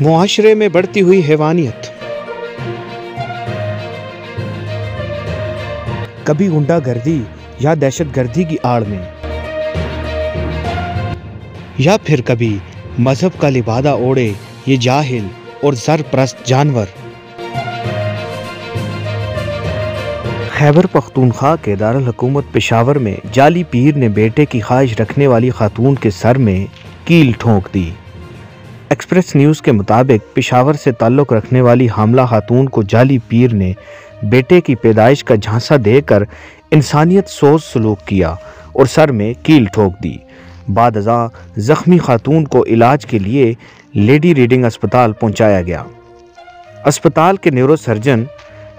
معاشرے میں بڑھتی ہوئی حیوانیت، کبھی غنڈہ گردی یا دہشت گردی کی آڑ میں، یا پھر کبھی مذہب کا لبادہ اوڑے یہ جاہل اور زر پرست جانور۔ خیبر پختونخوا کے دارالحکومت پشاور میں جعلی پیر نے بیٹے کی خواہش رکھنے والی خاتون کے سر میں کیل ٹھونک دی۔ ایکسپریس نیوز کے مطابق پشاور سے تعلق رکھنے والی حاملہ خاتون کو جعلی پیر نے بیٹے کی پیدائش کا جھانسا دے کر انسانیت سوز سلوک کیا اور سر میں کیل ٹھونک دی۔ بعد ازاں زخمی خاتون کو علاج کے لیے لیڈی ریڈنگ اسپتال پہنچایا گیا۔ اسپتال کے نیورو سرجن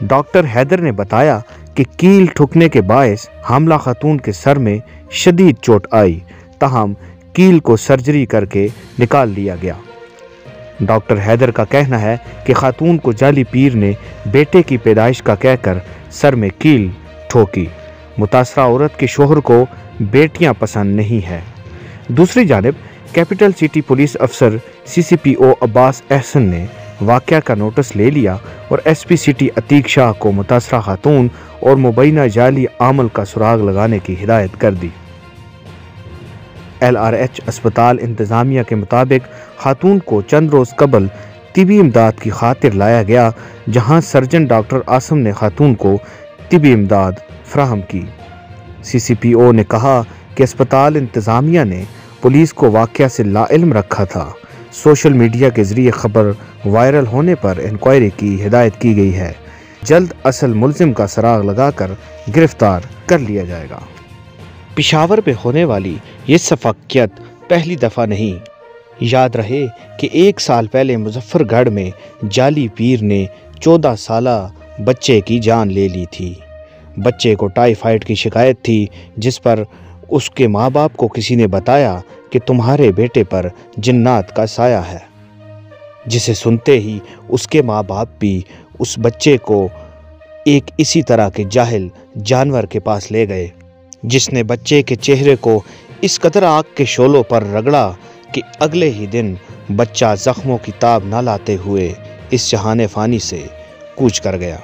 ڈاکٹر حیدر نے بتایا کہ کیل ٹھکنے کے باعث حاملہ خاتون کے سر میں شدید چوٹ آئی، تاہم کیل کو سرجری کر کے نکال لیا گیا۔ ڈاکٹر حیدر کا کہنا ہے کہ خاتون کو جعلی پیر نے بیٹے کی پیدائش کا کہہ کر سر میں کیل ٹھوکی۔ متاثرہ عورت کے شوہر کو بیٹیاں پسند نہیں ہے۔ دوسری جانب کیپٹل سٹی پولیس افسر CCPO عباس احسن نے واقعہ کا نوٹس لے لیا اور SP سٹی عتیق شاہ کو متاثرہ خاتون اور مبینہ جعلی عامل کا سراغ لگانے کی ہدایت کر دی۔ LRH اسپتال انتظامیہ کے مطابق خاتون کو چند روز قبل طبی امداد کی خاطر لایا گیا، جہاں سرجن ڈاکٹر عاصم نے خاتون کو طبی امداد فراہم کی۔ CCPO نے کہا کہ اسپتال انتظامیہ نے پولیس کو واقعہ سے لاعلم رکھا تھا۔ سوشل میڈیا کے ذریعے خبر وائرل ہونے پر انکوائری کی ہدایت کی گئی ہے۔ جلد اصل ملزم کا سراغ لگا کر گرفتار کر لیا جائے گا۔ پشاور میں ہونے والی یہ سفاکیت پہلی دفعہ نہیں۔ یاد رہے کہ 1 سال پہلے مظفر گڑھ میں جعلی پیر نے 14 سالہ بچے کی جان لے لی تھی۔ بچے کو ٹائیفائڈ کی شکایت تھی، جس پر اس کے ماں باپ کو کسی نے بتایا کہ تمہارے بیٹے پر جنات کا سایہ ہے، جسے سنتے ہی اس کے ماں باپ بھی اس بچے کو ایک اسی طرح کے جاہل جانور کے پاس لے گئے، جس نے بچے کے چہرے کو اس قدر آگ کے شعلوں پر رگڑا کہ اگلے ہی دن بچہ زخموں کی تاب نہ لاتے ہوئے اس جہان فانی سے کوچ کر گیا۔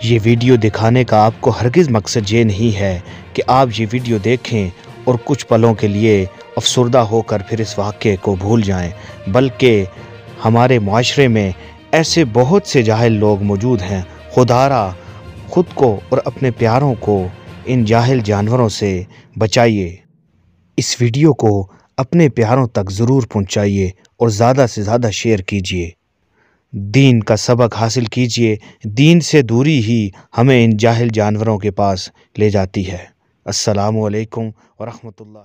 یہ ویڈیو دکھانے کا آپ کو ہرگز مقصد یہ نہیں ہے کہ آپ یہ ویڈیو دیکھیں اور کچھ پلوں کے لیے افسردہ ہو کر پھر اس واقعے کو بھول جائیں، بلکہ ہمارے معاشرے میں ایسے بہت سے جاہل لوگ موجود ہیں۔ خدارا خود کو اور اپنے پیاروں کو ان جاہل جانوروں سے بچائیے۔ اس ویڈیو کو اپنے پیاروں تک ضرور پہنچائیے اور زیادہ سے زیادہ شیئر کیجیے۔ دین کا سبق حاصل کیجیے۔ دین سے دوری ہی ہمیں ان جاہل جانوروں کے پاس لے جاتی ہے۔ السلام علیکم ورحمۃ اللہ۔